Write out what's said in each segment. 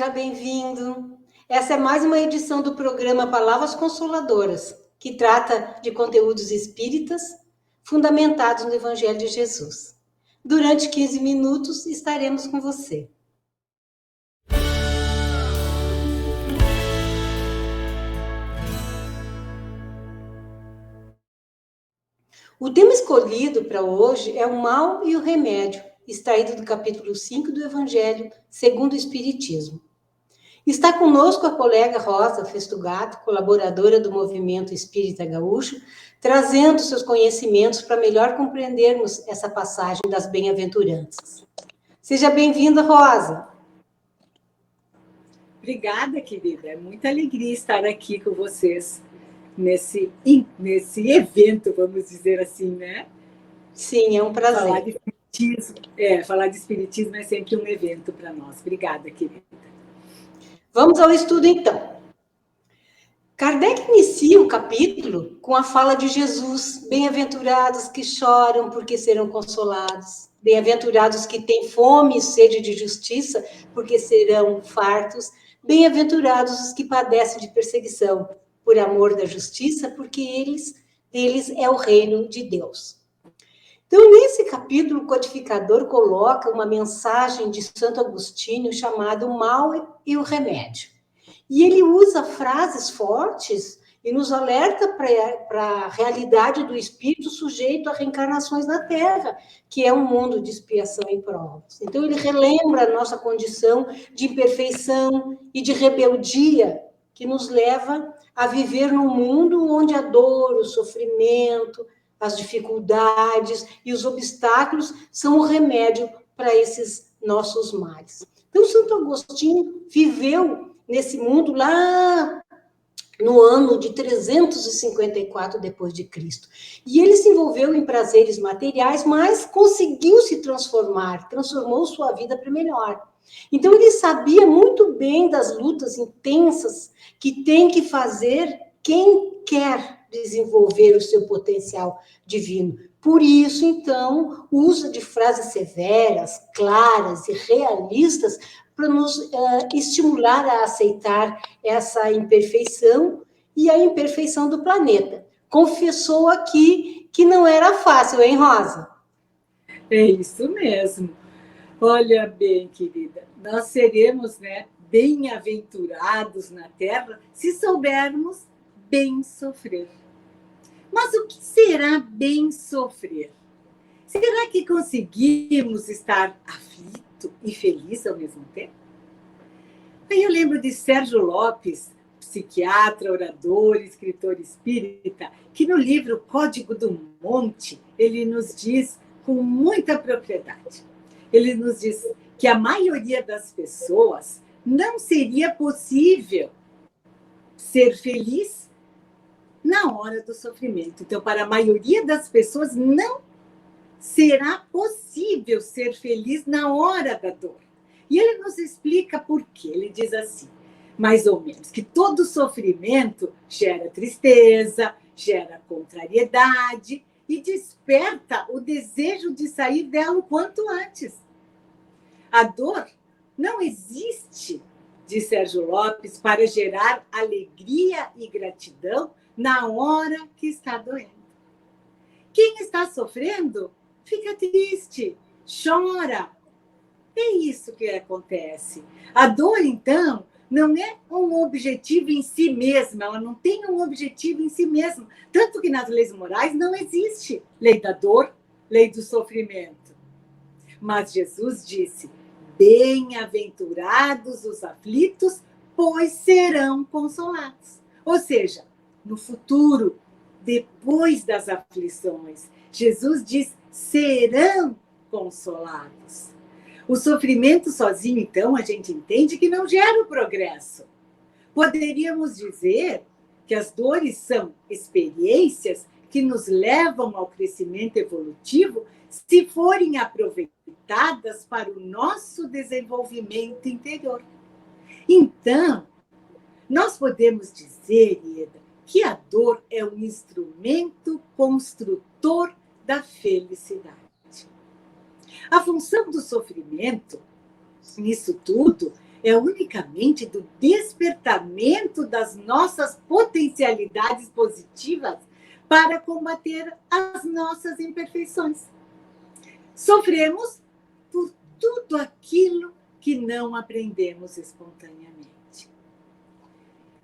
seja bem-vindo. Essa é mais uma edição do programa Palavras Consoladoras, que trata de conteúdos espíritas fundamentados no Evangelho de Jesus. Durante 15 minutos estaremos com você. O tema escolhido para hoje é o mal e o remédio, extraído do capítulo 5 do Evangelho segundo o Espiritismo. Está conosco a colega Rosa Festugato, colaboradora do Movimento Espírita Gaúcho, trazendo seus conhecimentos para melhor compreendermos essa passagem das bem-aventuranças. Seja bem-vinda, Rosa. Obrigada, querida. É muita alegria estar aqui com vocês nesse evento, vamos dizer assim, né? Sim, é um prazer. Falar de espiritismo é sempre um evento para nós. Obrigada, querida. Vamos ao estudo, então. Kardec inicia o capítulo com a fala de Jesus: bem-aventurados que choram, porque serão consolados. Bem-aventurados que têm fome e sede de justiça, porque serão fartos. Bem-aventurados os que padecem de perseguição, por amor da justiça, porque deles é o reino de Deus. Então, nesse capítulo, o codificador coloca uma mensagem de Santo Agostinho chamada O Mal e o Remédio. E ele usa frases fortes e nos alerta para a realidade do espírito sujeito a reencarnações na Terra, que é um mundo de expiação e provas. Então, ele relembra a nossa condição de imperfeição e de rebeldia, que nos leva a viver num mundo onde a dor, o sofrimento, as dificuldades e os obstáculos são o remédio para esses nossos males. Então, Santo Agostinho viveu nesse mundo lá no ano de 354 depois de Cristo. E ele se envolveu em prazeres materiais, mas conseguiu se transformar, transformou sua vida para melhor. Então ele sabia muito bem das lutas intensas que tem que fazer quem quer desenvolver o seu potencial divino. Por isso, então, usa de frases severas, claras e realistas para nos estimular a aceitar essa imperfeição e a imperfeição do planeta. Confessou aqui que não era fácil, hein, Rosa? É isso mesmo. Olha bem, querida, nós seremos, bem-aventurados na Terra se soubermos bem sofrer. Mas o que será bem sofrer? Será que conseguimos estar aflito e feliz ao mesmo tempo? Aí eu lembro de Sérgio Lopes, psiquiatra, orador, escritor espírita, que no livro Código do Monte, ele nos diz com muita propriedade. Ele nos diz que a maioria das pessoas não seria possível ser feliz na hora do sofrimento. Então, para a maioria das pessoas, não será possível ser feliz na hora da dor. E ele nos explica por quê. Ele diz assim, mais ou menos, que todo sofrimento gera tristeza, gera contrariedade e desperta o desejo de sair dela o quanto antes. A dor não existe, diz Sérgio Lopes, para gerar alegria e gratidão na hora que está doendo. Quem está sofrendo fica triste, chora. É isso que acontece. A dor, então, não é um objetivo em si mesma, ela não tem um objetivo em si mesma. Tanto que nas leis morais não existe lei da dor, lei do sofrimento. Mas Jesus disse, bem-aventurados os aflitos, pois serão consolados. Ou seja, no futuro, depois das aflições, Jesus diz, serão consolados. O sofrimento sozinho, então, a gente entende que não gera o progresso. Poderíamos dizer que as dores são experiências que nos levam ao crescimento evolutivo se forem aproveitadas para o nosso desenvolvimento interior. Então, nós podemos dizer, Ieda, que a dor é um instrumento construtor da felicidade. A função do sofrimento, nisso tudo, é unicamente do despertamento das nossas potencialidades positivas para combater as nossas imperfeições. Sofremos por tudo aquilo que não aprendemos espontaneamente.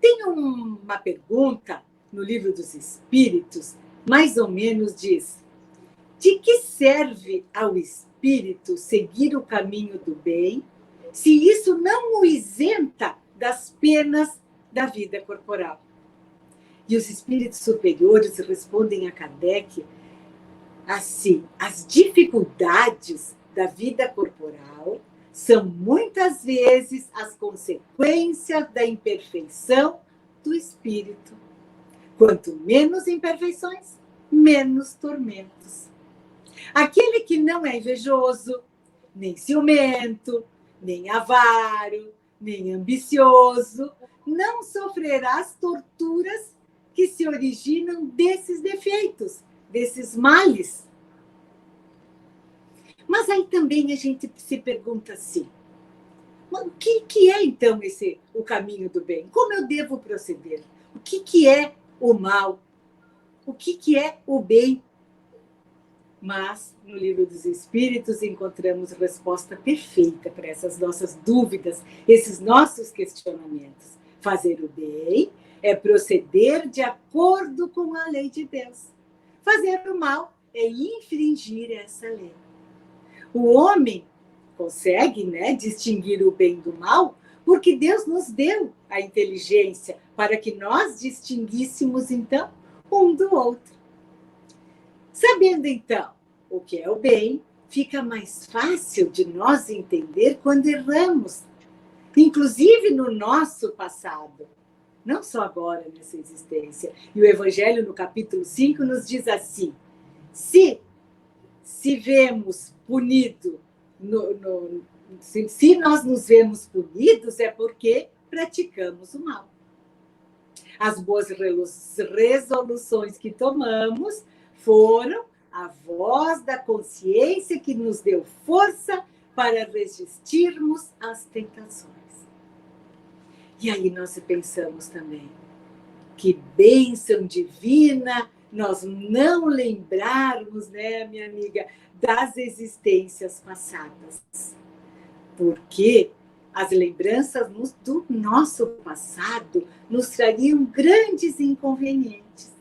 Tem uma pergunta no Livro dos Espíritos, mais ou menos diz: de que serve ao espírito seguir o caminho do bem, se isso não o isenta das penas da vida corporal? E os espíritos superiores respondem a Kardec assim: as dificuldades da vida corporal são muitas vezes as consequências da imperfeição do espírito. Quanto menos imperfeições, menos tormentos. Aquele que não é invejoso, nem ciumento, nem avaro, nem ambicioso, não sofrerá as torturas que se originam desses defeitos, desses males. Mas aí também a gente se pergunta assim: o que é então o caminho do bem? Como eu devo proceder? O que é o mal? O que é o bem? Mas no Livro dos Espíritos encontramos resposta perfeita para essas nossas dúvidas, esses nossos questionamentos. Fazer o bem é proceder de acordo com a lei de Deus. Fazer o mal é infringir essa lei. O homem consegue, distinguir o bem do mal, porque Deus nos deu a inteligência para que nós distinguíssemos, então, um do outro. Sabendo, então, o que é o bem, fica mais fácil de nós entender quando erramos, inclusive no nosso passado, não só agora nessa existência. E o Evangelho, no capítulo 5, nos diz assim: se vemos punido, se nós nos vemos punidos, é porque praticamos o mal. As boas resoluções que tomamos foram a voz da consciência que nos deu força para resistirmos às tentações. E aí nós pensamos também: que bênção divina nós não lembrarmos, minha amiga, das existências passadas. Porque as lembranças do nosso passado nos trariam grandes inconvenientes.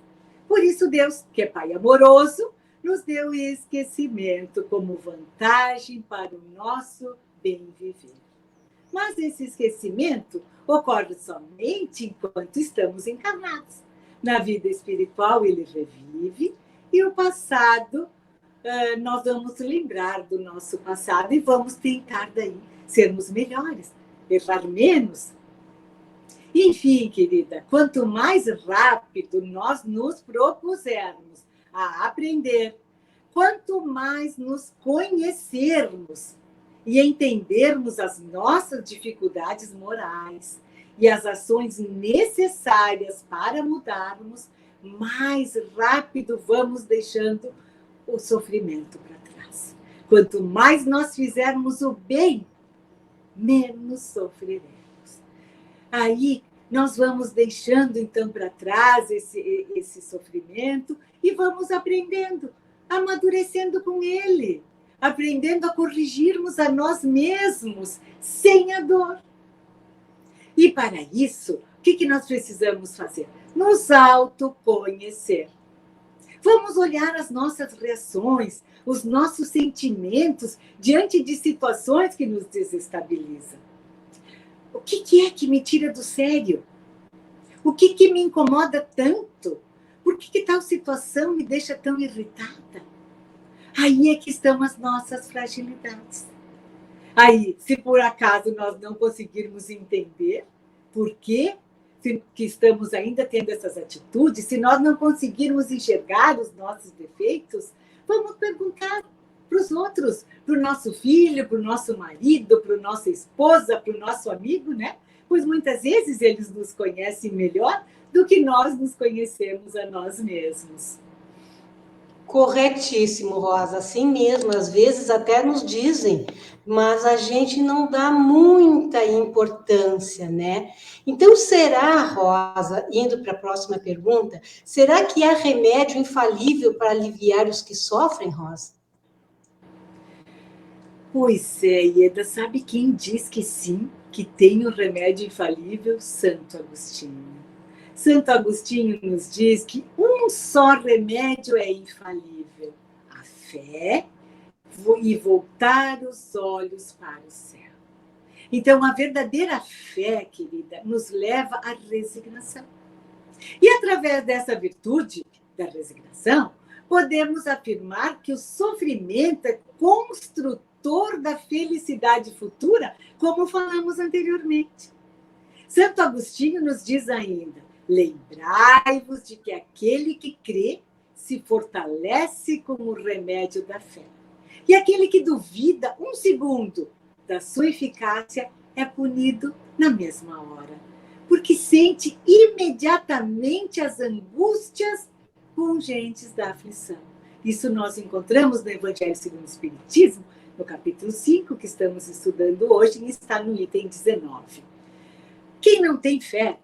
Por isso Deus, que é Pai amoroso, nos deu esquecimento como vantagem para o nosso bem viver. Mas esse esquecimento ocorre somente enquanto estamos encarnados. Na vida espiritual ele revive, e o passado, nós vamos lembrar do nosso passado e vamos tentar daí sermos melhores, errar menos. Enfim, querida, quanto mais rápido nós nos propusermos a aprender, quanto mais nos conhecermos e entendermos as nossas dificuldades morais e as ações necessárias para mudarmos, mais rápido vamos deixando o sofrimento para trás. Quanto mais nós fizermos o bem, menos sofreremos. Aí nós vamos deixando então para trás esse sofrimento e vamos aprendendo, amadurecendo com ele, aprendendo a corrigirmos a nós mesmos sem a dor. E para isso, o que nós precisamos fazer? Nos autoconhecer. Vamos olhar as nossas reações, os nossos sentimentos diante de situações que nos desestabilizam. O que é que me tira do sério? O que me incomoda tanto? Por que tal situação me deixa tão irritada? Aí é que estão as nossas fragilidades. Aí, se por acaso nós não conseguirmos entender por que estamos ainda tendo essas atitudes, se nós não conseguirmos enxergar os nossos defeitos, vamos perguntar para os outros, para o nosso filho, para o nosso marido, para a nossa esposa, para o nosso amigo, Pois muitas vezes eles nos conhecem melhor do que nós nos conhecemos a nós mesmos. Corretíssimo, Rosa, assim mesmo, às vezes até nos dizem, mas a gente não dá muita importância, né? Então, será, Rosa, indo para a próxima pergunta, será que há remédio infalível para aliviar os que sofrem, Rosa? Pois é, Ieda, sabe quem diz que sim, que tem o remédio infalível? Santo Agostinho. Santo Agostinho nos diz que um só remédio é infalível: a fé e voltar os olhos para o céu. Então, a verdadeira fé, querida, nos leva à resignação. E através dessa virtude da resignação, podemos afirmar que o sofrimento é construtor da felicidade futura, como falamos anteriormente. Santo Agostinho nos diz ainda: lembrai-vos de que aquele que crê se fortalece com o remédio da fé. E aquele que duvida um segundo da sua eficácia é punido na mesma hora, porque sente imediatamente as angústias pungentes da aflição. Isso nós encontramos no Evangelho segundo o Espiritismo, no capítulo 5, que estamos estudando hoje, e está no item 19. Quem não tem fé,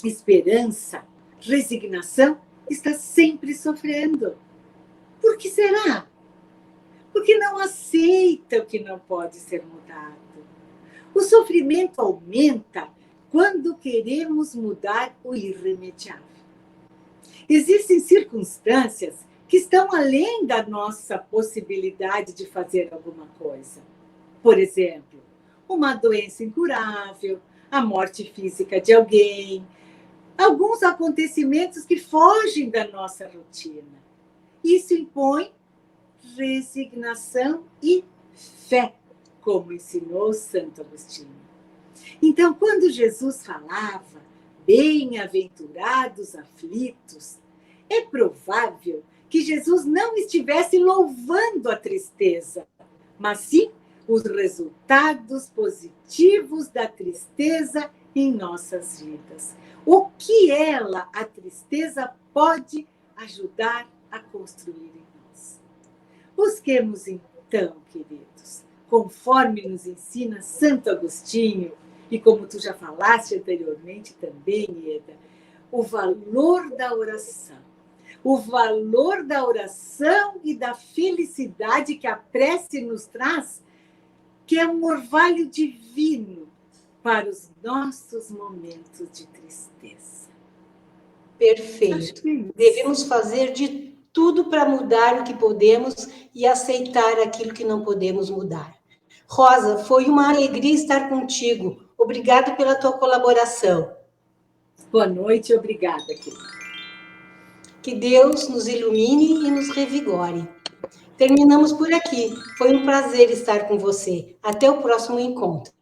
esperança, resignação, está sempre sofrendo. Por que será? Porque não aceita o que não pode ser mudado. O sofrimento aumenta quando queremos mudar o irremediável. Existem circunstâncias que estão além da nossa possibilidade de fazer alguma coisa. Por exemplo, uma doença incurável, a morte física de alguém, alguns acontecimentos que fogem da nossa rotina. Isso impõe resignação e fé, como ensinou Santo Agostinho. Então, quando Jesus falava, bem-aventurados aflitos, é provável que Jesus não estivesse louvando a tristeza, mas sim os resultados positivos da tristeza em nossas vidas. O que ela, a tristeza, pode ajudar a construir em nós. Busquemos então, queridos, conforme nos ensina Santo Agostinho, e como tu já falaste anteriormente também, Ieda, o valor da oração. O valor da oração e da felicidade que a prece nos traz, que é um orvalho divino para os nossos momentos de tristeza. Perfeito. Devemos fazer de tudo para mudar o que podemos e aceitar aquilo que não podemos mudar. Rosa, foi uma alegria estar contigo. Obrigada pela tua colaboração. Boa noite e obrigada, querida. Que Deus nos ilumine e nos revigore. Terminamos por aqui. Foi um prazer estar com você. Até o próximo encontro.